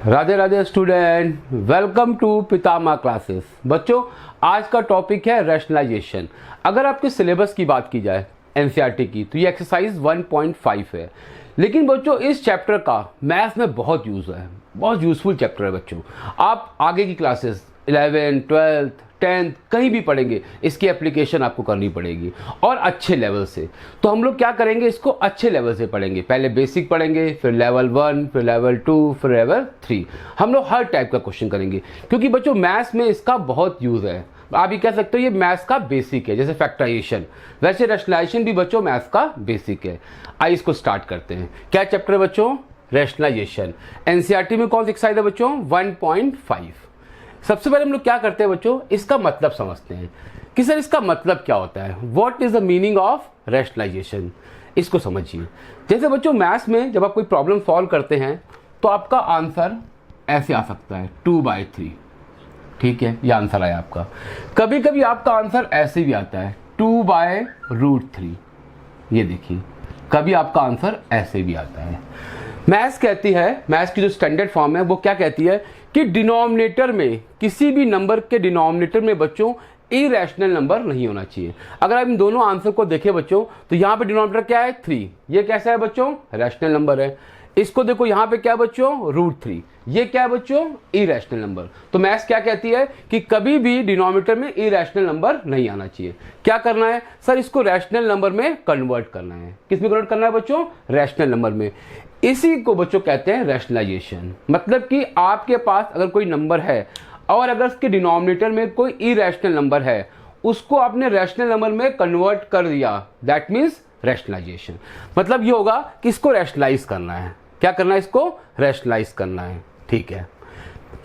Radhe Radhe student, welcome to Pitama classes. बच्चों, आज का टॉपिक है रैशनलाइजेशन। अगर आपके सिलेबस की बात की जाए एनसीईआरटी की, तो ये एक्सरसाइज 1.5 है। लेकिन बच्चों, इस चैप्टर का मैथ्स में बहुत यूज़ है, बहुत यूजफुल चैप्टर है। बच्चों, आप आगे की क्लासेस 11, 12, 10 कहीं भी पढ़ेंगे, इसकी एप्लीकेशन आपको करनी पड़ेगी और अच्छे लेवल से। तो हम लोग क्या करेंगे, इसको अच्छे लेवल से पढ़ेंगे। पहले बेसिक पढ़ेंगे, फिर लेवल 1, फिर लेवल 2, फिर लेवल 3। हम लोग हर टाइप का क्वेश्चन करेंगे, क्योंकि बच्चों मैथ्स में इसका बहुत यूज़ है। आप ये कह सकते हो ये मैथ्स का बेसिक है, जैसे फैक्टराइजेशन, वैसे रैशनलाइजेशन भी बच्चों मैथ्स का बेसिक है। आइए इसको स्टार्ट करते हैं। क्या चैप्टर है बच्चों? रैशनलाइजेशन। एनसीईआरटी में कौन सी एक्सरसाइज है बच्चों? 1.5। सबसे पहले हम लोग क्या करते हैं बच्चों, इसका मतलब समझते हैं कि सर इसका मतलब क्या होता है। What is the meaning of rationalisation, इसको समझिए। जैसे बच्चों मैथ्स में जब आप कोई प्रॉब्लम सॉल्व करते हैं तो आपका आंसर ऐसे आ सकता है 2/3। ठीक है, ये आंसर आया आपका। कभी कभी आपका आंसर ऐसे भी आता है 2/√3। ये देखिए, कभी आपका आंसर ऐसे भी आता है। मैथ्स कहती है, मैथ्स की जो स्टैंडर्ड फॉर्म है वो क्या कहती है कि डिनोमिनेटर में, किसी भी नंबर के डिनोमिनेटर में बच्चों इरेशनल नंबर नहीं होना चाहिए। अगर आप इन दोनों आंसर को देखें बच्चों, तो यहाँ पे डिनोमिनेटर क्या है? 3। ये कैसा है बच्चों? रैशनल नंबर है। इसको देखो, यहाँ पे क्या है बच्चों? √3। ये क्या है बच्चों? Irrational number. तो मैथ्स क्या कहती है कि कभी भी डिनोमिनेटर में इरेशनल नंबर नहीं आना चाहिए। क्या करना है सर? इसको रैशनल नंबर में कन्वर्ट करना है। किस में कन्वर्ट करना है बच्चों? रैशनल नंबर में। इसी को बच्चों कहते हैं रैशनलाइजेशन। मतलब कि आपके पास अगर कोई नंबर है और अगर उसके डिनोमिनेटर में कोई इरेशनल नंबर है, उसको आपने रैशनल नंबर में कन्वर्ट कर दिया, दैट मीन्स रैशनलाइजेशन। मतलब ये होगा कि इसको रैशनलाइज करना है। क्या करना है? इसको रैशनलाइज करना है। ठीक है,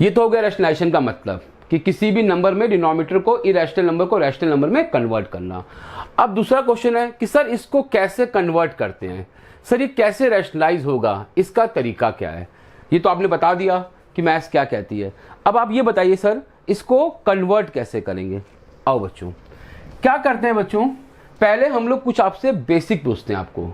ये तो हो गया रैशनलाइजेशन का मतलब कि किसी भी नंबर में डिनोमिनेटर को इरेशनल नंबर को रैशनल नंबर में कन्वर्ट करना। अब दूसरा क्वेश्चन है कि सर इसको कैसे कन्वर्ट करते हैं, सर ये कैसे रैशनलाइज होगा, इसका तरीका क्या है? ये तो आपने बता दिया कि मैथ्स क्या कहती है। अब आप ये बताइए सर इसको कन्वर्ट कैसे करेंगे। आओ बच्चों, क्या करते हैं बच्चों, पहले हम लोग कुछ आपसे बेसिक पूछते हैं। आपको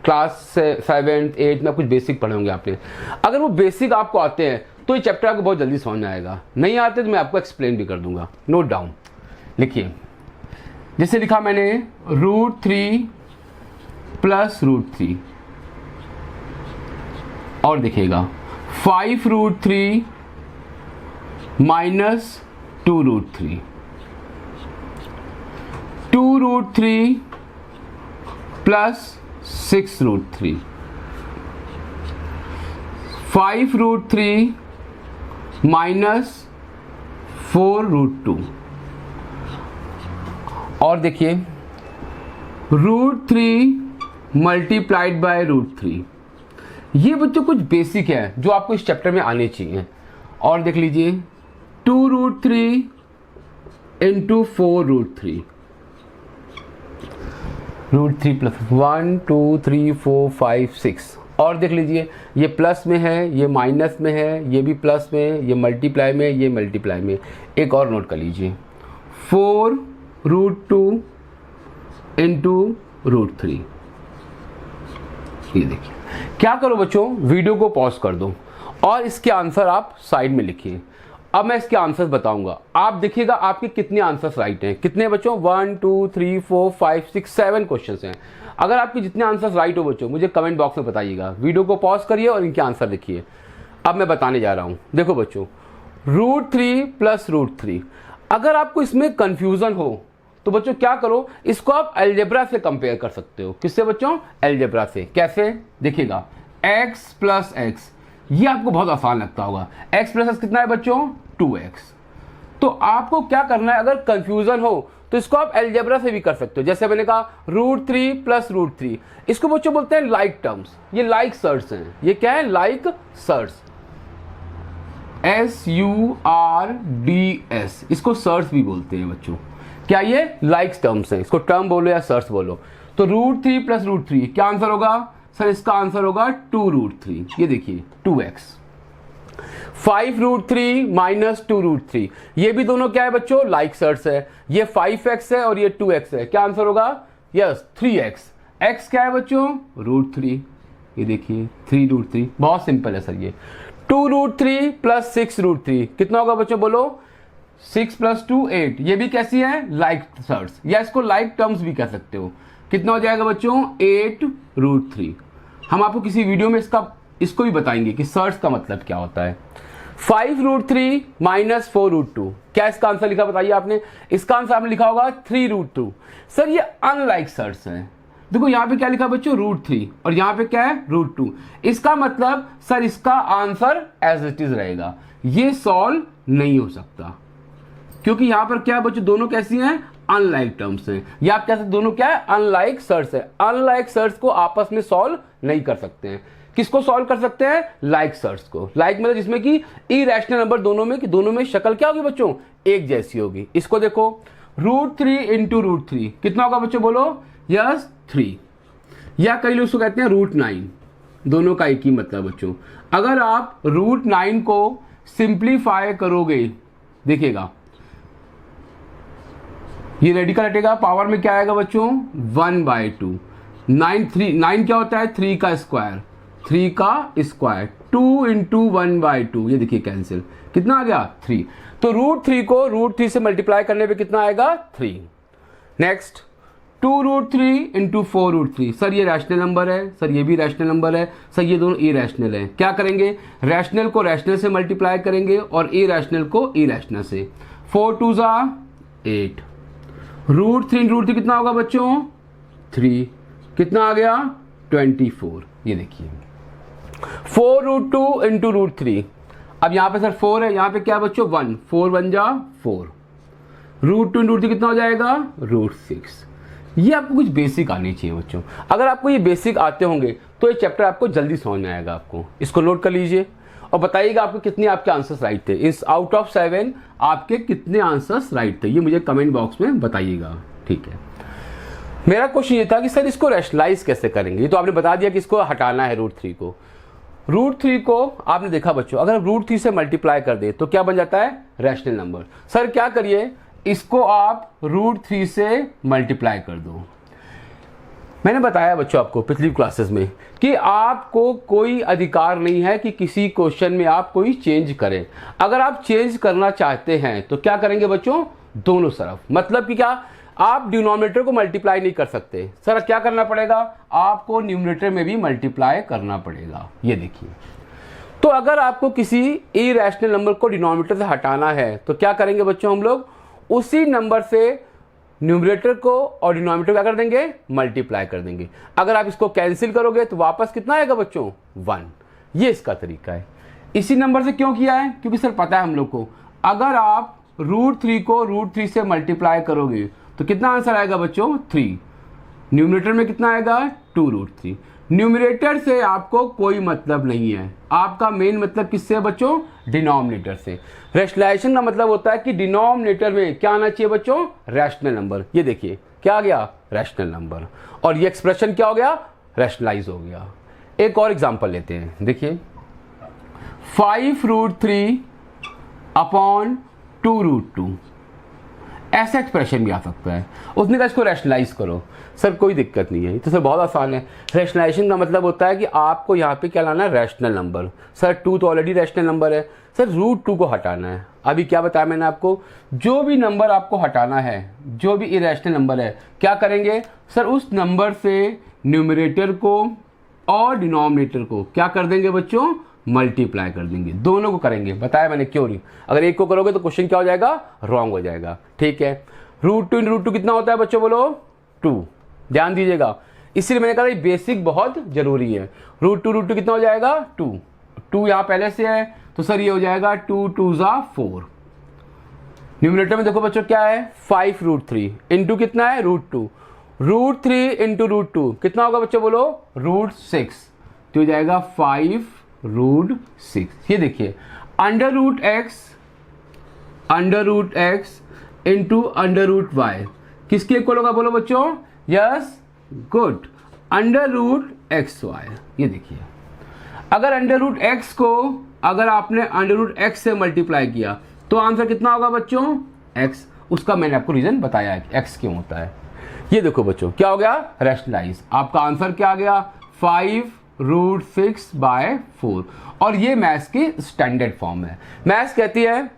क्लास 7th 8th में कुछ बेसिक पढ़े होंगे आपने। अगर वो बेसिक आपको आते हैं तो ये चैप्टर आपको बहुत जल्दी समझ में आएगा। नहीं आते तो मैं आपको एक्सप्लेन भी कर दूंगा। नोट डाउन, लिखिए। जैसे लिखा मैंने √3 + √3, और देखिएगा 5√3 - 2√3, 2√3 + 6√3, 5√3 - 4√2, और देखिए √3 × √3। ये बच्चों कुछ बेसिक है जो आपको इस चैप्टर में आने चाहिए। और देख लीजिए 2√3 × 4√3, √3 + 1 2 3 4 5 6। और देख लीजिए ये प्लस में है, ये माइनस में है, ये भी प्लस में है, ये मल्टीप्लाई में, ये मल्टीप्लाई में। एक और नोट कर लीजिए 4√2 × √3। ये देखिए, क्या करो बच्चों, वीडियो को पॉज कर दो और इसके आंसर आप साइड में लिखिए। अब मैं इसके आंसर्स बताऊंगा, आप देखिएगा आपके कितने आंसर्स राइट हैं। कितने बच्चों? 1 2 3 4 5 6 7 क्वेश्चंस हैं। अगर आपके जितने आंसर्स राइट हो बच्चों, मुझे कमेंट बॉक्स में बताइएगा। वीडियो को पॉज करिए और इनके आंसर लिखिए। अब मैं बताने जा रहा हूं। देखो बच्चों, √3 + √3, अगर आपको इसमें कंफ्यूजन हो तो बच्चों क्या करो, इसको आप अलजेब्रा से कंपेयर कर सकते हो। किससे बच्चों? अलजेब्रा से। कैसे? देखिएगा x + x, ये आपको बहुत आसान लगता होगा। x + x कितना है बच्चों? 2x। तो आपको क्या करना है, अगर कंफ्यूजन हो तो इसको आप अलजेब्रा से भी कर सकते हो। जैसे मैंने कहा √3 + √3, इसको बच्चों बोलते हैं लाइक टर्म्स। ये लाइक सर्ट्स हैं। ये क्या है? लाइक सर्ट्स, SURDS, इसको सर्ट्स भी बोलते हैं बच्चों। क्या ये लाइक टर्म्स हैं? इसको टर्म बोलो या सर्ट्स बोलो। तो √3 + √3 क्या आंसर होगा सर? इसका आंसर होगा 2√3। ये देखिए 2x। 5√3 - 2√3, ये भी दोनों क्या है बच्चों? लाइक सर्ट्स है। ये 5x है और ये 2x है। क्या आंसर होगा? Yes 3x। x क्या है बच्चों? √3। ये देखिए 3√3, बहुत सिंपल है सर ये। 2√3 प्लस 6√3 कितना होगा बच्चों बोलो? 6 + 2 8। ये भी कैसी है? लाइक सर्स, या इसको लाइक टर्म्स भी कह सकते हो। कितना हो जाएगा बच्चों? 8√3। हम आपको किसी वीडियो में इसको भी बताएंगे कि सर्स का मतलब क्या होता है। 5√3 माइनस 4√2, क्या इसका आंसर लिखा बताइए आपने? इसका आंसर आपने लिखा होगा 3√2। सर ये अनलाइक सर्स है। देखो यहाँ पे क्या लिखा बच्चों? √3 और यहाँ पे क्या है? √2। इसका मतलब सर इसका आंसर एज इट इज रहेगा, ये सॉल्व नहीं हो सकता, क्योंकि यहाँ पर क्या है बच्चों? दोनों कैसी हैं? अनलाइक टर्म्स हैं, या आप कह सकते दोनों क्या है? अनलाइक सर्स है। अनलाइक सर्स को आपस में सॉल्व नहीं कर सकते हैं। किसको सॉल्व कर सकते हैं? लाइक सर्स को। लाइक मतलब जिसमें कि इरेशनल नंबर दोनों में शक्ल क्या होगी बच्चों? एक जैसी होगी। इसको देखो, √3 × √3 कितना होगा बच्चों बोलो? यस 3, या कई लोग उसको कहते हैं √9। दोनों का एक ही मतलब बच्चों। अगर आप √9 को सिंप्लीफाई करोगे, देखिएगा ये रेडिकल हटेगा, पावर में क्या आएगा बच्चों? 1/2। 9 क्या होता है? 3 का स्क्वायर, 3 का स्क्वायर। 2 × 1/2, ये देखिए कैंसिल, कितना आ गया? 3। तो √3 को √3 से मल्टीप्लाई करने पे कितना आएगा? 3। नेक्स्ट 2√3 × 4√3। सर ये रैशनल नंबर है, सर ये भी रैशनल नंबर है, सर ये दोनों इरेशनल है। क्या करेंगे? रैशनल को रैशनल से मल्टीप्लाई करेंगे और इरेशनल को इरेशनल से। 4 × 2 = 8। √3 × √3 कितना होगा बच्चों? 3। कितना आ गया? 24। ये देखिए 4√2 × √3। अब यहाँ पे सर 4 है, यहाँ पे क्या बच्चों? 1। 4 × 1 = 4। √2 × √3 कितना हो जाएगा? √6। ये आपको कुछ बेसिक आनी चाहिए बच्चों। अगर आपको ये बेसिक आते होंगे तो ये चैप्टर आपको जल्दी समझ में आएगा। आपको इसको नोट कर लीजिए और बताइएगा आपको कितने आपके आंसर्स राइट थे। इस आउट ऑफ 7 आपके कितने आंसर्स राइट थे, ये मुझे कमेंट बॉक्स में बताइएगा। ठीक है, मेरा क्वेश्चन ये था कि सर इसको रैशनलाइज कैसे करेंगे। ये तो आपने बता दिया कि इसको हटाना है √3 को। √3 को आपने देखा बच्चों, अगर √3 से मल्टीप्लाई कर दे तो क्या बन जाता है? Rational number. सर क्या करिए, इसको आप √3 से मल्टीप्लाई कर दो। मैंने बताया बच्चों आपको पिछली क्लासेस में कि आपको कोई अधिकार नहीं है कि किसी क्वेश्चन में आप कोई चेंज करें। अगर आप चेंज करना चाहते हैं तो क्या करेंगे बच्चों? दोनों तरफ, मतलब कि क्या, आप डिनोमिनेटर को मल्टीप्लाई नहीं कर सकते। सर क्या करना पड़ेगा? आपको न्यूमरेटर में भी मल्टीप्लाई करना पड़ेगा। ये देखिए, तो अगर आपको किसी इरेशनल नंबर को डिनोमिनेटर से हटाना है तो क्या करेंगे बच्चों? हम लोग उसी नंबर से न्यूमरेटर को और डिनोमिनेटर क्या कर देंगे? मल्टीप्लाई कर देंगे। अगर आप इसको कैंसिल करोगे तो वापस कितना आएगा बच्चों? 1। ये इसका तरीका है। इसी नंबर से क्यों किया है? क्योंकि सर पता है हम लोग को, अगर आप √3 को √3 से मल्टीप्लाई करोगे तो कितना आंसर आएगा बच्चों? 3। न्यूमरेटर में कितना आएगा? 2√3। न्यूमरेटर से आपको कोई मतलब नहीं है, आपका मेन मतलब किससे है बच्चों? डिनोमिनेटर से। रैशनलाइजेशन का मतलब होता है कि डिनोमिनेटर में क्या आना चाहिए बच्चों? Rational number. ये देखिए क्या आ गया? Rational number. और ये एक्सप्रेशन क्या हो गया? रैशनलाइज हो गया। एक और एग्जांपल लेते हैं, देखिए 5√3 / 2√2। ऐसा एक्सप्रेशन भी आ सकता है। उसने कहा इसको रैशनलाइज करो। सर कोई दिक्कत नहीं है, तो सर बहुत आसान है। रैशनलाइजेशन का मतलब होता है कि आपको यहाँ पे क्या लाना है? Rational number. सर 2 तो ऑलरेडी रैशनल नंबर है, सर √2 को हटाना है। अभी क्या बताया मैंने आपको? जो भी नंबर आपको हटाना है, जो भी इरेशनल नंबर है, क्या करेंगे? सर उस नंबर से न्यूमरेटर को और डिनोमिनेटर को क्या कर देंगे बच्चों? मल्टीप्लाई कर देंगे। दोनों को करेंगे, बताया मैंने क्यों नहीं। अगर एक को करोगे तो क्वेश्चन क्या हो जाएगा? रॉन्ग हो जाएगा। ठीक है, √2 × √2 कितना होता है बच्चों बोलो? 2। ध्यान दीजिएगा, इसीलिए मैंने कहा बेसिक बहुत जरूरी है। √2 × √2 कितना हो जाएगा? 2 यहाँ पहले से है तो सर ये हो जाएगा 2 × 2 = 4। न्यूमरेटर में देखो बच्चों क्या है? 5√3 इंटू कितना है? √2। √3 × √2 कितना होगा बच्चों बोलो? √6। तो हो जाएगा 5√6। ये देखिए √x इंटू √y किसके इक्वल होगा बोलो बच्चों? Yes, good, √xy। ये देखिए, अगर √x को अगर आपने √x से मल्टीप्लाई किया तो आंसर कितना होगा बच्चों? x। उसका मैंने आपको रीजन बताया है x क्यों होता है। ये देखो बच्चों क्या हो गया? रैशनलाइज। आपका आंसर क्या आ गया? √6/4 और ये मैथ्स की स्टैंडर्ड फॉर्म है। मैथ्स कहती है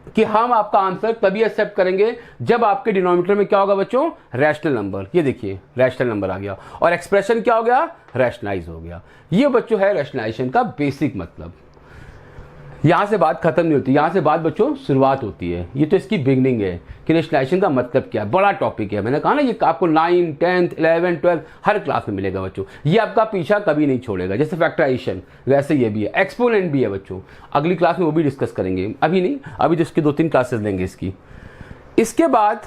कि हम आपका आंसर तभी एक्सेप्ट करेंगे जब आपके डिनोमिनेटर में क्या होगा बच्चों, रैशनल नंबर। ये देखिए रैशनल नंबर आ गया और एक्सप्रेशन क्या हो गया, रैशनलाइज हो गया। ये बच्चों है रैशनलाइजेशन का बेसिक मतलब। यहां से बात खत्म नहीं होती, यहां से बात बच्चों शुरुआत होती है। ये तो इसकी बिगनिंग है कि रैशनलाइजेशन का मतलब क्या है। बड़ा टॉपिक है, मैंने कहा ना ये आपको 9, 10, 11, 12 हर क्लास में मिलेगा बच्चों। ये आपका पीछा कभी नहीं छोड़ेगा। जैसे फैक्टराइजेशन वैसे ये भी है, एक्सपोनेंट भी है बच्चों। अगली क्लास में वो भी डिस्कस करेंगे, अभी नहीं, अभी तो इसकी 2-3 क्लासेस लेंगे इसकी। इसके बाद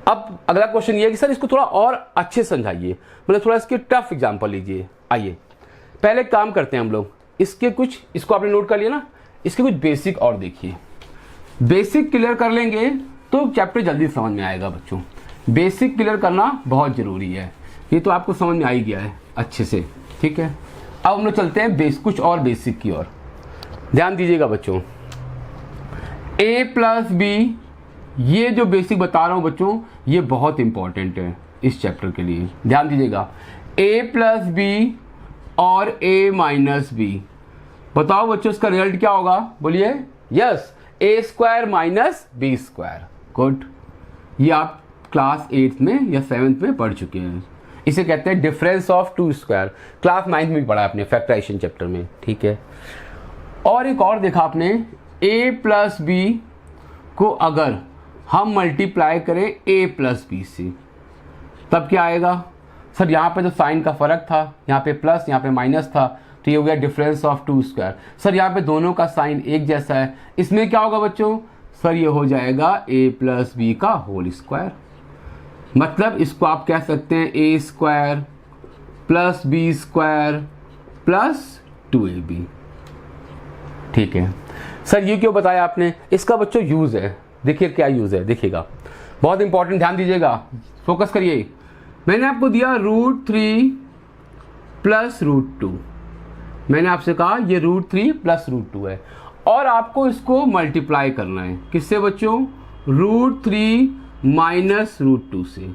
अब अगला क्वेश्चन ये है कि सर इसको थोड़ा और अच्छे समझाइए, मतलब थोड़ा इसके टफ एग्जाम्पल लीजिए। आइए पहले काम करते हैं हम लोग, इसके कुछ, इसको आपने नोट कर लिया ना, इसके कुछ बेसिक और देखिए। बेसिक क्लियर कर लेंगे तो चैप्टर जल्दी समझ में आएगा बच्चों। बेसिक क्लियर करना बहुत जरूरी है। ये तो आपको समझ में आ ही गया है अच्छे से, ठीक है। अब हम लोग चलते हैं कुछ और बेसिक की ओर। ध्यान दीजिएगा बच्चों, a+b, ये जो बेसिक बता रहा हूं बच्चों ये बहुत इंपॉर्टेंट है इस चैप्टर के लिए। ध्यान दीजिएगा, a+b और a-b, बताओ बच्चों इसका रिजल्ट क्या होगा, बोलिए। Yes, a² - b²। गुड, ये आप क्लास 8th में या 7th में पढ़ चुके हैं। इसे कहते हैं डिफरेंस ऑफ 2²। क्लास 9th में भी पढ़ा आपने फैक्टराइजेशन चैप्टर में, ठीक है। और एक और देखा आपने, a+b को अगर हम मल्टीप्लाई करें a+b से तब क्या आएगा। सर यहाँ पे जो साइन का फर्क था, यहाँ पे प्लस यहाँ पे माइनस था, तो ये हो गया डिफरेंस ऑफ 2²। सर यहाँ पे दोनों का साइन एक जैसा है, इसमें क्या होगा बच्चों, सर ये हो जाएगा a+b का होल स्क्वायर। मतलब इसको आप कह सकते हैं a² + b² + 2ab, ठीक है। सर ये क्यों बताया आपने, इसका बच्चों यूज है, देखिए क्या यूज है, देखिएगा बहुत इंपॉर्टेंट, ध्यान दीजिएगा, फोकस करिए। मैंने आपको दिया √3 + √2, मैंने आपसे कहा ये √3 + √2 है और आपको इसको मल्टीप्लाई करना है किससे बच्चों, √3 - √2 से।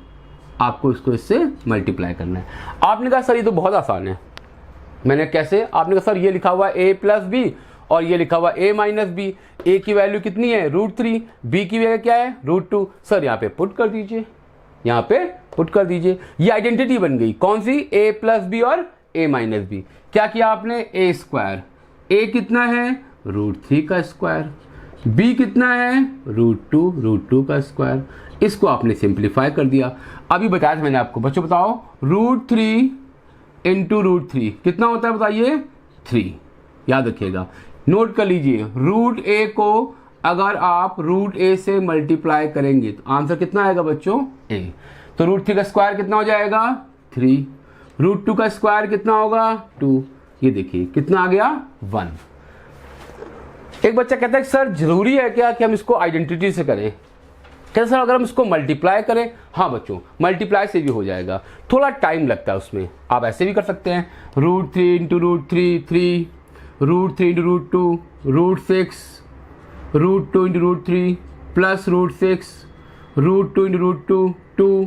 आपको इसको इससे मल्टीप्लाई करना है। आपने कहा सर ये तो बहुत आसान है। मैंने कैसे, आपने कहा सर ये लिखा हुआ a + b और ये लिखा हुआ a - b। a की वैल्यू कितनी है, √3, b की वैल्यू क्या है, √2। सर यहाँ पे पुट कर दीजिए, यहाँ पे पुट कर दीजिए। ये आइडेंटिटी बन गई, कौन सी, a + b और a - b। क्या किया आपने, a², a कितना है, √3 का स्क्वायर, b कितना है, √2 का स्क्वायर। इसको आपने सिंप्लीफाई कर दिया। अभी बताया था मैंने आपको, बच्चों बताओ √3 × √3 कितना होता है बताइए, 3। याद रखिएगा, नोट कर लीजिए, √a को अगर आप √a से मल्टीप्लाई करेंगे तो आंसर कितना आएगा बच्चों, a। तो √3 का स्क्वायर कितना हो जाएगा, 3। √2 का स्क्वायर कितना होगा, 2। ये देखिए कितना आ गया, 1। एक बच्चा कहता है सर जरूरी है क्या कि हम इसको आइडेंटिटी से करें, क्या सर अगर हम इसको मल्टीप्लाई करें। हाँ बच्चों, मल्टीप्लाई से भी हो जाएगा, थोड़ा टाइम लगता है उसमें। आप ऐसे भी कर सकते हैं, √3 × √3 3, √3 × √2 √6, √2 × √3 + √6, √2 × √2 2,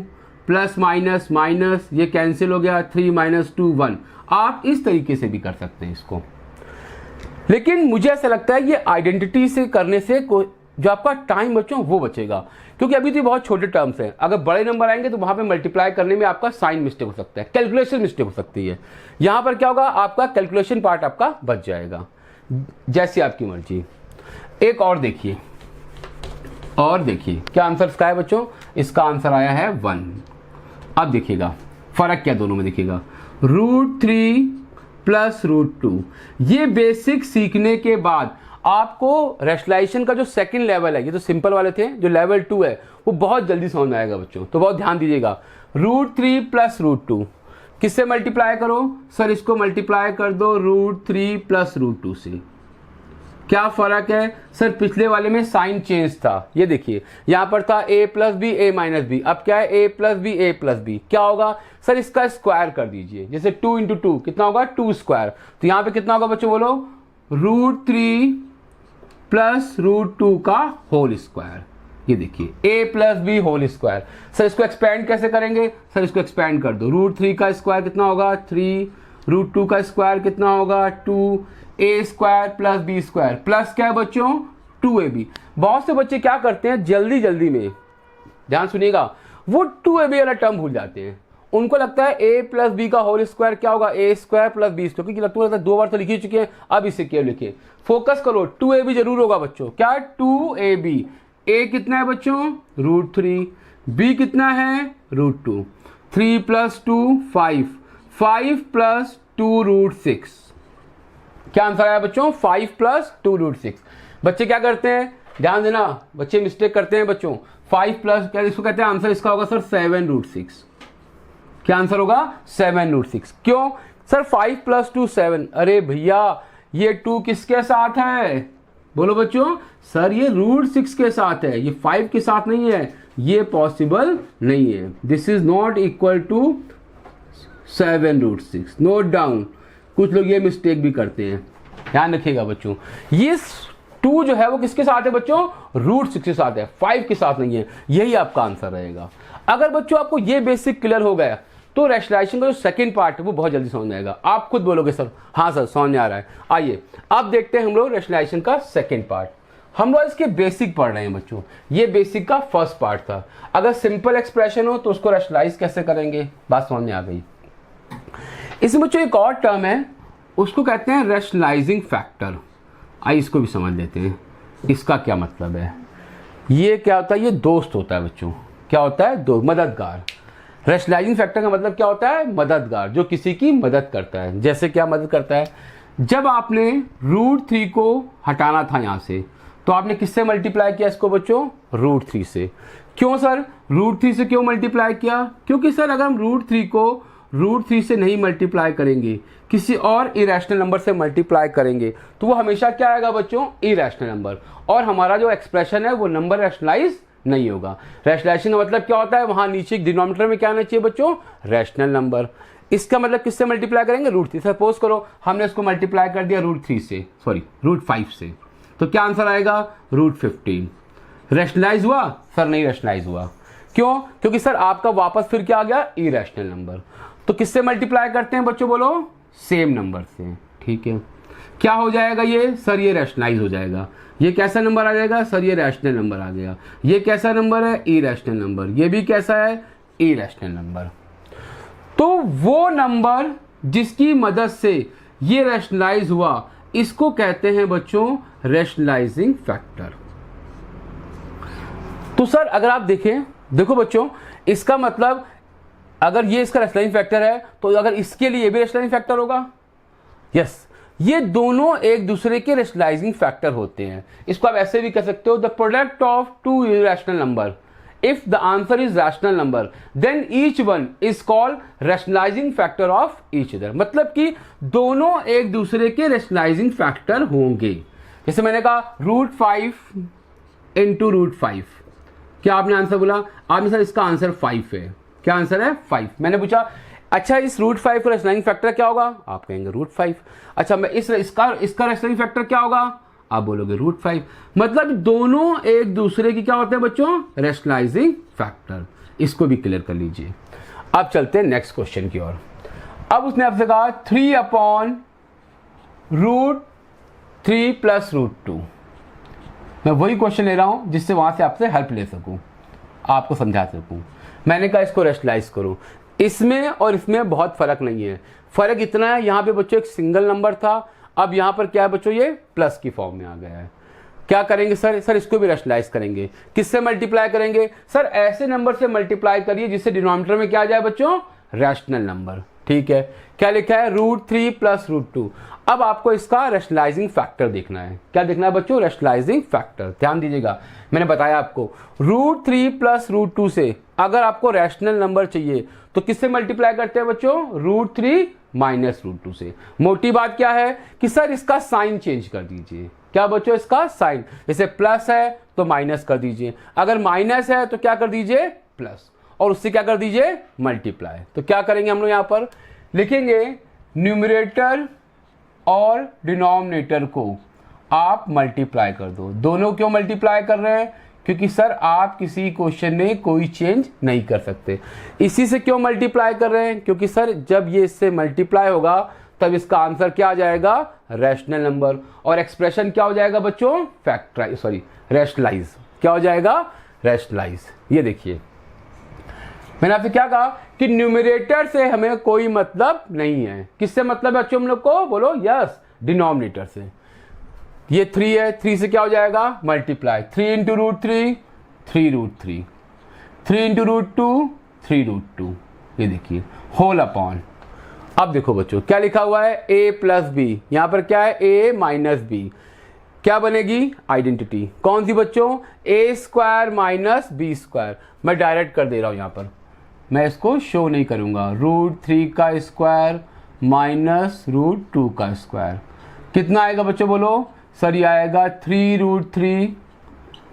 प्लस माइनस माइनस ये कैंसिल हो गया, 3 - 2 1। आप इस तरीके से भी कर सकते हैं इसको, लेकिन मुझे ऐसा लगता है ये आइडेंटिटी से करने से जो आपका टाइम बच्चों वो बचेगा, क्योंकि अभी तो बहुत छोटे टर्म्स हैं। अगर बड़े नंबर आएंगे तो वहां पे मल्टीप्लाई करने में आपका साइन मिस्टेक हो सकता है, कैलकुलेशन मिस्टेक हो सकती है। यहां पर क्या होगा, आपका कैलकुलेशन पार्ट आपका बच जाएगा। जैसी आपकी मर्जी। एक और देखिए, और देखिए क्या आंसर इसका है बच्चों, इसका आंसर आया है 1। अब देखिएगा फर्क क्या दोनों में, देखिएगा √3 + √2। ये बेसिक सीखने के बाद आपको रैशनलाइजेशन का जो सेकंड लेवल है, ये तो सिंपल वाले थे, जो लेवल 2 है वो बहुत जल्दी समझ में आएगा बच्चों। तो बहुत ध्यान दीजिएगा, √3 + √2 किससे मल्टीप्लाई करो, सर इसको मल्टीप्लाई कर दो √3 + √2 से। क्या फर्क है, सर पिछले वाले में साइन चेंज था, ये देखिए यहां पर था a + b a - b, अब क्या है a + b a + b। क्या होगा, सर इसका स्क्वायर कर दीजिए, जैसे 2 × 2 कितना होगा, 2²। तो यहां पे कितना होगा बच्चों बोलो, √3 + √2 का होल स्क्वायर। ये देखिए a + b whole square. Sir इसको एक्सपेंड कैसे करेंगे, सर इसको एक्सपेंड कर दो, √3 का स्क्वायर कितना होगा, 3 √2 का स्क्वायर कितना होगा 2a² प्लस b² प्लस क्या है बच्चों 2ab। बहुत से बच्चे क्या करते हैं जल्दी जल्दी में, ध्यान सुनिएगा, वो 2ab वाला टर्म भूल जाते हैं। उनको लगता है a प्लस बी का होल स्क्वायर क्या होगा a² प्लस b², क्योंकि लगता है 2 बार तो लिख ही चुके हैं, अब इसे क्या लिखे, फोकस करो 2ab जरूर होगा बच्चों, क्या 2ab, a कितना है बच्चों √3, b कितना है √2, 3 + 2 5, 5 + 2 √6, क्या आंसर आया बच्चों 5 + 2 √6। बच्चे क्या करते हैं, ध्यान देना, बच्चे मिस्टेक करते हैं बच्चों, 5 प्लस क्या इसको कहते हैं, आंसर इसका होगा सर 7 √6। क्या आंसर होगा 7 √6। क्यों सर 5 + 2 7, अरे भैया ये 2 किसके साथ है, बोलो बच्चों, सर ये √6 के साथ है, ये 5 के साथ नहीं है, ये पॉसिबल नहीं है, this is not equal to 7 √6, note down. कुछ लोग ये मिस्टेक भी करते हैं, ध्यान रखिएगा बच्चों, ये 2 जो है वो किसके साथ है बच्चों √6 के साथ है, 5 के साथ नहीं है, यही आपका आंसर रहेगा। अगर बच्चों आपको ये बेसिक क्लियर हो गया तो रैशनलाइजेशन का जो सेकंड पार्ट है वो बहुत जल्दी समझ में आएगा। आप खुद बोलोगे सर हाँ सर समझ में आ रहा है। आइए अब देखते हैं हम लोग रैशनलाइजेशन का सेकंड पार्ट। हम लोग इसके बेसिक पढ़ रहे हैं बच्चों, ये बेसिक का फर्स्ट पार्ट था। अगर सिंपल एक्सप्रेशन हो तो उसको रैशनलाइज कैसे करेंगे, बात समझ में आ गई। इसमें बच्चों एक और टर्म है, उसको कहते हैं रैशनलाइजिंग फैक्टर। आइए इसको भी समझ लेते हैं, इसका क्या मतलब है। ये क्या होता है, ये दोस्त होता है बच्चों, क्या होता है दो, मददगार। रैशनलाइजिंग फैक्टर का मतलब क्या होता है, मददगार, जो किसी की मदद करता है। जैसे क्या मदद करता है, जब आपने √3 को हटाना था यहाँ से तो आपने किससे मल्टीप्लाई किया इसको बच्चों, √3 से। क्यों सर √3 से क्यों मल्टीप्लाई किया, क्योंकि सर अगर हम √3 को √3 से नहीं मल्टीप्लाई करेंगे, किसी और इरेशनल नंबर से मल्टीप्लाई करेंगे तो वो हमेशा क्या आएगा बच्चों, इरेशनल नंबर, और हमारा जो एक्सप्रेशन है वो नंबर रैशनलाइज नहीं होगा। रैशनलाइजेशन का मतलब क्या होता है, वहां नीचे डिनोमिनेटर में क्या आना चाहिए बच्चों, रैशनल नंबर। इसका मतलब किससे मल्टीप्लाई करेंगे, √3। सपोज करो हमने इसको मल्टीप्लाई कर दिया √3 से, सॉरी √5 से, तो क्या आंसर आएगा √15। रैशनलाइज हुआ सर, नहीं रैशनलाइज हुआ। क्यों, क्योंकि सर आपका वापस फिर क्या आ गया, इरेशनल नंबर। तो किससे मल्टीप्लाई करते हैं बच्चों, बोलो सेम नंबर से, ठीक है। क्या हो जाएगा ये, सर ये रैशनलाइज हो जाएगा। ये कैसा नंबर आ जाएगा, सर ये रैशनल नंबर आ गया। ये कैसा नंबर है, इरेशनल नंबर। ये भी कैसा है, इरेशनल नंबर। तो वो नंबर जिसकी मदद से ये रैशनलाइज हुआ, इसको कहते हैं बच्चों रैशनलाइजिंग फैक्टर। तो सर अगर आप देखें, देखो बच्चों, इसका मतलब अगर ये इसका रैशनलाइजिंग फैक्टर है तो अगर इसके लिए भी रैशनलाइजिंग फैक्टर होगा, यस। ये दोनों एक दूसरे के रैशनलाइजिंग फैक्टर होते हैं। इसको आप ऐसे भी कह सकते हो, the product of 2 irrational number, if the answer is rational number then each one is called rationalising factor of each other. मतलब कि दोनों एक दूसरे के रैशनलाइजिंग फैक्टर होंगे। जैसे मैंने कहा √5 × √5, क्या आपने आंसर बोला, आपने सर इसका आंसर 5 है। क्या आंसर है 5। मैंने पूछा अच्छा इस √5 का रैशनलाइजिंग फैक्टर क्या होगा, आप कहेंगे √5। अच्छा मैं इसका रैशनलाइजिंग फैक्टर क्या होगा, आप बोलोगे √5। मतलब दोनों एक दूसरे की क्या होते हैं बच्चों, रैशनलाइजिंग फैक्टर। इसको भी क्लियर कर लीजिए। अब चलते हैं नेक्स्ट क्वेश्चन की ओर। अब उसने आपसे कहा 3/√3 + √2। मैं वही क्वेश्चन ले रहा हूं जिससे वहां से आपसे हेल्प ले सकूं, आपको समझा सकूं। मैंने कहा इसको रैशनलाइज करो। इसमें और इसमें बहुत फर्क नहीं है। फर्क इतना है, यहाँ पे बच्चों एक सिंगल नंबर था, अब यहाँ पर क्या है बच्चों, ये प्लस की फॉर्म में आ गया है। क्या करेंगे सर इसको भी रैशनलाइज करेंगे। किससे मल्टीप्लाई करेंगे, सर ऐसे नंबर से मल्टीप्लाई करिए जिससे डिनोमिनेटर में क्या आ जाए बच्चों, रैशनल नंबर। ठीक है, क्या लिखा है √3 + √2। अब आपको इसका रैशनलाइजिंग फैक्टर देखना है। क्या देखना है बच्चों, रैशनलाइजिंग फैक्टर। ध्यान दीजिएगा, मैंने बताया आपको √3 + √2 से अगर आपको रैशनल नंबर चाहिए तो किससे मल्टीप्लाई करते हैं बच्चों, √3 - √2 से। मोटी बात क्या है कि सर इसका साइन चेंज कर दीजिए। क्या बच्चों, इसका साइन, जैसे प्लस है तो माइनस कर दीजिए, अगर माइनस है तो क्या कर दीजिए प्लस, और उससे क्या कर दीजिए मल्टीप्लाई। तो क्या करेंगे हम लोग यहाँ पर लिखेंगे न्यूमरेटर और डिनोमिनेटर को आप मल्टीप्लाई कर दो। दोनों क्यों मल्टीप्लाई कर रहे हैं, क्योंकि सर आप किसी क्वेश्चन में कोई चेंज नहीं कर सकते। इसी से क्यों मल्टीप्लाई कर रहे हैं, क्योंकि सर जब ये इससे मल्टीप्लाई होगा तब इसका आंसर क्या आ जाएगा, रैशनल नंबर, और एक्सप्रेशन क्या हो जाएगा बच्चों, फैक्टराइज, सॉरी रैशनलाइज। क्या हो जाएगा, रैशनलाइज। ये देखिए मैंने आपसे क्या कहा कि न्यूमरेटर से हमें कोई मतलब नहीं है। किससे मतलब है बच्चों हम लोग को, बोलो यस, डिनोमिनेटर से। ये 3 है, 3 से क्या हो जाएगा, multiply, 3 into root 3, 3 root 3, 3 into root 2, 3 root 2। ये देखिए होल अपॉन, अब देखो बच्चों क्या लिखा हुआ है, a प्लस बी, यहां पर क्या है, a माइनस बी, क्या बनेगी, आइडेंटिटी। कौन सी बच्चों, a square minus B square. मैं डायरेक्ट कर दे रहा हूं यहां पर, मैं इसको शो नहीं करूंगा। रूट 3 का स्क्वायर माइनस रूट 2 का स्क्वायर कितना आएगा बच्चों, बोलो सर। ये आएगा 3 root 3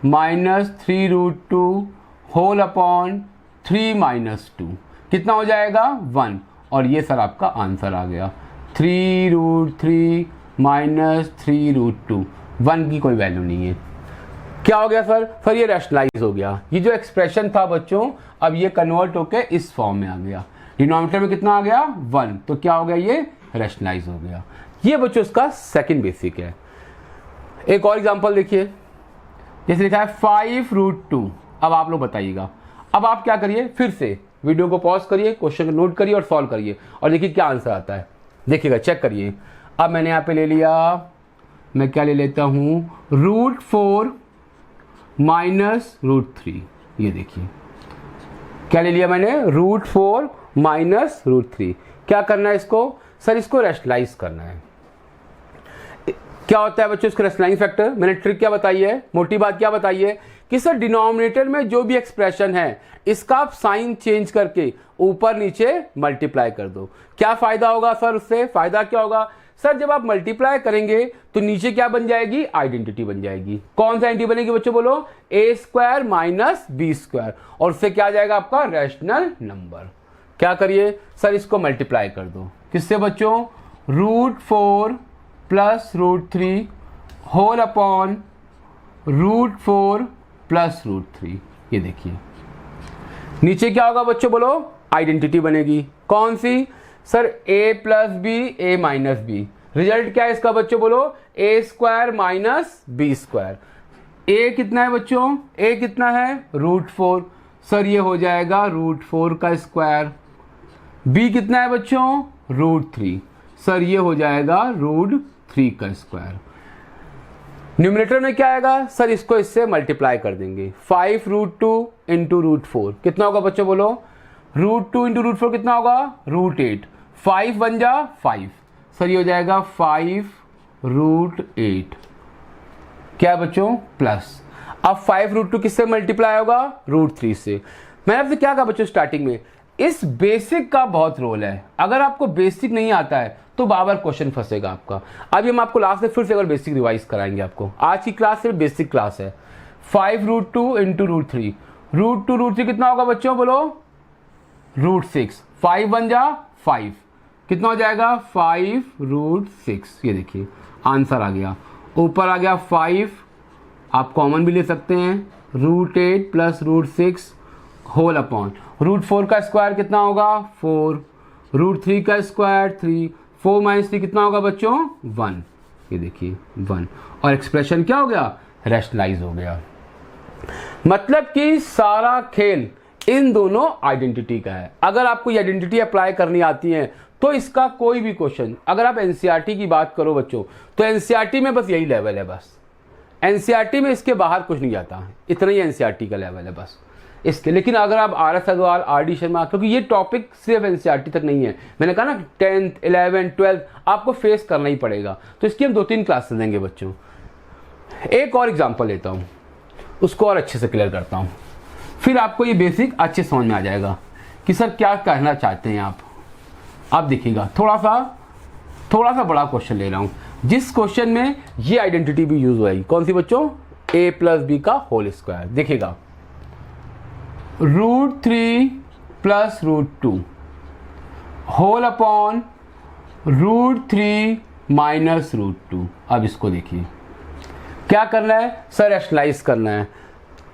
minus 3 root 2 whole upon 3 minus 2, कितना हो जाएगा, 1। और ये सर आपका आंसर आ गया, 3 रूट 3 माइनस 3 रूट 2, 1 की कोई वैल्यू नहीं है। क्या हो गया सर, सर ये रैशनलाइज हो गया। ये जो एक्सप्रेशन था बच्चों, अब ये कन्वर्ट होके इस फॉर्म में आ गया। डिनोमिनेटर में कितना आ गया, 1, तो क्या हो गया, ये रैशनलाइज हो गया। ये बच्चों इसका सेकंड बेसिक है। एक और एग्जांपल देखिए, जैसे लिखा है 5 रूट 2। अब आप लोग बताइएगा, अब आप क्या करिए, फिर से वीडियो को पॉज करिए, क्वेश्चन को नोट करिए और सॉल्व करिए और देखिए क्या आंसर आता है। देखिएगा, चेक करिए। अब मैंने यहाँ पे ले लिया, मैं क्या ले लेता हूँ, रूट 4 माइनस रूट 3। ये देखिए क्या ले लिया मैंने, रूट 4 माइनस रूट 3। क्या करना है इसको, सर इसको रैशनलाइज करना है। क्या होता है बच्चों इसको रैशनलाइज फैक्टर, मैंने ट्रिक क्या बताई है, मोटी बात क्या बताई है कि सर डिनोमिनेटर में जो भी एक्सप्रेशन है इसका आप साइन चेंज करके ऊपर नीचे मल्टीप्लाई कर दो। क्या फायदा होगा सर उससे, फायदा क्या होगा सर, जब आप मल्टीप्लाई करेंगे तो नीचे क्या बन जाएगी, आइडेंटिटी बन जाएगी। कौन सा आइडेंटिटी बनेगी बच्चों, बोलो, a square minus B square, और उससे क्या आ जाएगा आपका रैशनल नंबर। क्या करिए सर, इसको मल्टीप्लाई कर दो, किससे बच्चों, root 4 plus root 3 whole upon root 4 plus root 3। ये देखिए नीचे क्या होगा बच्चों, बोलो, आइडेंटिटी बनेगी। कौन सी sir, a plus B, A minus B. Result क्या है इसका बच्चों, बोलो, a square minus B square. a कितना है बच्चों, a कितना है, रूट 4, सर ये हो जाएगा रूट 4 का स्क्वायर। b कितना है बच्चों, रूट 3, सर ये हो जाएगा रूट 3 का स्क्वायर। न्यूमरेटर में क्या आएगा सर, इसको इससे मल्टीप्लाई कर देंगे। 5 रूट 2 इंटू रूट 4 कितना होगा बच्चों, बोलो, रूट 2 इंटू रूट 4 कितना होगा, रूट 8। 5 बन जा 5, सर ये हो जाएगा 5 रूट 8। क्या है बच्चों, प्लस। अब 5 रूट 2 किससे मल्टीप्लाई होगा, रूट 3 से। मैंने आपसे क्या कहा बच्चों स्टार्टिंग में, इस बेसिक का बहुत रोल है। अगर आपको बेसिक नहीं आता है तो बार क्वेश्चन फंसेगा आपका। अभी हम आपको लास्ट में फिर से अगर बेसिक रिवाइज कराएंगे आपको। आज की क्लास सिर्फ बेसिक क्लास है। 5 root 2 into root 3, root 2 root 3 कितना होगा बच्चों, बोलो, रूट 6। 5 बन जा 5, कितना हो जाएगा, 5 रूट 6। ये देखिए आंसर आ गया, ऊपर आ गया 5, आप कॉमन भी ले सकते हैं, root 8 plus root 6 whole upon root 4 का स्क्वायर कितना होगा, 4, रूट 3 का स्क्वायर 3, 4 माइनस 3 कितना होगा बच्चों, 1। ये देखिए 1, और एक्सप्रेशन क्या हो गया, रैशनलाइज हो गया। मतलब कि सारा खेल इन दोनों आइडेंटिटी का है। अगर आपको ये आइडेंटिटी अप्लाई करनी आती है तो इसका कोई भी क्वेश्चन, अगर आप एनसीईआरटी की बात करो बच्चों, तो एनसीईआरटी में बस यही लेवल है, बस एनसीईआरटी में इसके बाहर कुछ नहीं आता, इतना ही एनसीईआरटी का लेवल है बस इसके। लेकिन अगर आप RS अग्रवाल, RD शर्मा, क्योंकि ये टॉपिक सिर्फ एनसीईआरटी तक नहीं है, मैंने कहा ना 10th 11th 12th आपको फेस करना ही पड़ेगा, तो इसकी हम 2-3 क्लासेस देंगे बच्चों। एक और एग्जांपल लेता हूँ, उसको और अच्छे से क्लियर करता हूँ, फिर आपको ये बेसिक अच्छे समझ में आ जाएगा कि सर क्या कहना चाहते हैं आप। आप देखिएगा, थोड़ा सा बड़ा क्वेश्चन ले रहा हूँ, जिस क्वेश्चन में ये आइडेंटिटी भी यूज होगी। कौन सी बच्चों, a प्लस बी का होल स्क्वायर। देखिएगा, root 3 plus root 2 whole upon root 3 minus root 2। अब इसको देखिए क्या करना है सर, रैशनलाइज करना है।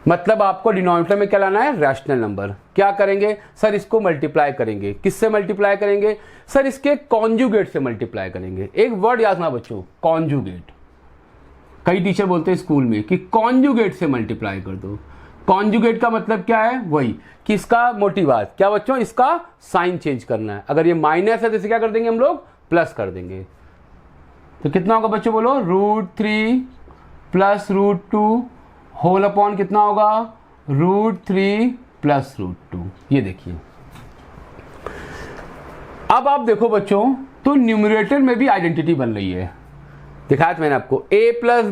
मतलब आपको डिनोमिनेटर में क्या लाना है, रैशनल नंबर। क्या करेंगे सर, इसको मल्टीप्लाई करेंगे। किससे मल्टीप्लाई करेंगे सर, इसके कॉन्जुगेट से मल्टीप्लाई करेंगे। एक वर्ड याद ना बच्चों, कॉन्जुगेट। कई टीचर बोलते हैं स्कूल में कि कॉन्जुगेट से मल्टीप्लाई कर दो। कॉन्जुगेट का मतलब क्या है, वही कि इसका मोटी बात क्या बच्चों, इसका साइन चेंज करना है। अगर ये माइनस है तो इसे क्या कर देंगे हम लोग, प्लस कर देंगे। तो कितना होगा बच्चों बोलो, √3 प्लस √2 होल अपॉन कितना होगा, √3 प्लस √2। ये देखिए, अब आप देखो बच्चों, तो न्यूमरेटर में भी आइडेंटिटी बन रही है। दिखाया था मैंने आपको, a प्लस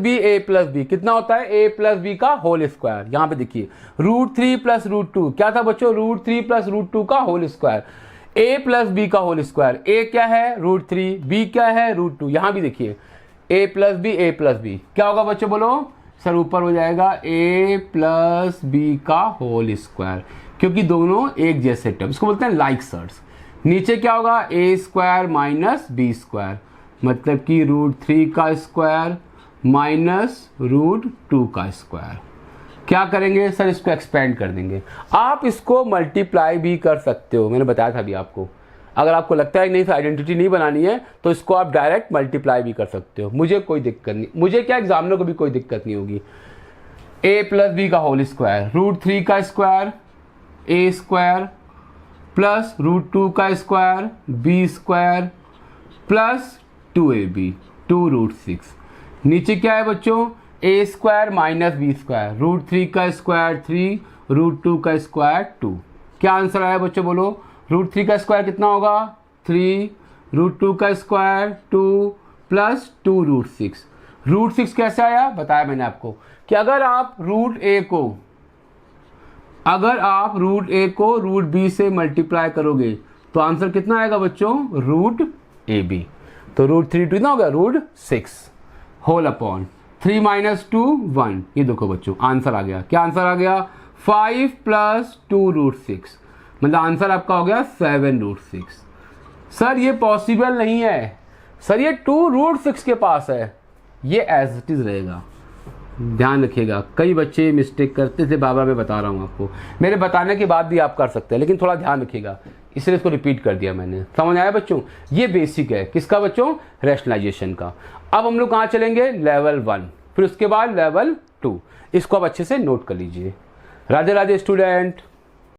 बी कितना होता है, a प्लस बी का होल स्क्वायर। यहां पे देखिए √3 प्लस √2 क्या था बच्चों, √3 प्लस √2 का whole square. a plus B का होल स्क्वायर, a क्या है √3, b क्या है √2। यहां भी देखिए a प्लस बी क्या होगा बच्चों बोलो सर, ऊपर हो जाएगा a प्लस बी का होल स्क्वायर, क्योंकि दोनों एक जैसे टर्म, इसको बोलते हैं लाइक सर्ट्स। नीचे क्या होगा, a square minus B square, मतलब कि √3 का स्क्वायर माइनस √2 का स्क्वायर। क्या करेंगे सर, इसको एक्सपेंड कर देंगे। आप इसको मल्टीप्लाई भी कर सकते हो, मैंने बताया था अभी आपको। अगर आपको लगता है नहीं सर आइडेंटिटी नहीं बनानी है तो इसको आप डायरेक्ट मल्टीप्लाई भी कर सकते हो, मुझे कोई दिक्कत नहीं, मुझे क्या एग्जामिनर को भी कोई दिक्कत नहीं होगी। a प्लस बी का होल स्क्वायर, √3 का स्क्वायर a स्क्वायर प्लस √2 का square b square plus 2ab 2√6। नीचे क्या है बच्चों, a square minus B square, √3 का स्क्वायर 3, √2 का स्क्वायर 2। क्या आंसर आया बच्चों बोलो, √3 का स्क्वायर कितना होगा 3, √2 का स्क्वायर 2 प्लस 2√6। √6 कैसे आया, बताया मैंने आपको कि अगर आप √a को √b से मल्टीप्लाई करोगे तो आंसर कितना आएगा बच्चों, √ab। तो √3 कितना होगा, √6 होल अपॉन 3 माइनस 2 1। ये देखो बच्चों आंसर आ गया, क्या आंसर आ गया, 5 प्लस 2√6, मतलब आंसर आपका हो गया 7√6। सर ये पॉसिबल नहीं है सर, ये 2√6 के पास है, ये एज इट इज रहेगा। ध्यान रखिएगा, कई बच्चे मिस्टेक करते थे, बाबा मैं बता रहा हूँ आपको, मेरे बताने के बाद भी आप कर सकते हैं, लेकिन थोड़ा ध्यान रखिएगा, इसलिए इसको रिपीट कर दिया मैंने। समझ आया बच्चों, ये बेसिक है किसका बच्चों, रैशनलाइजेशन का। अब हम लोग कहाँ चलेंगे, लेवल 1, फिर उसके बाद लेवल 2। इसको आप अच्छे से नोट कर लीजिए। राधे राधे स्टूडेंट।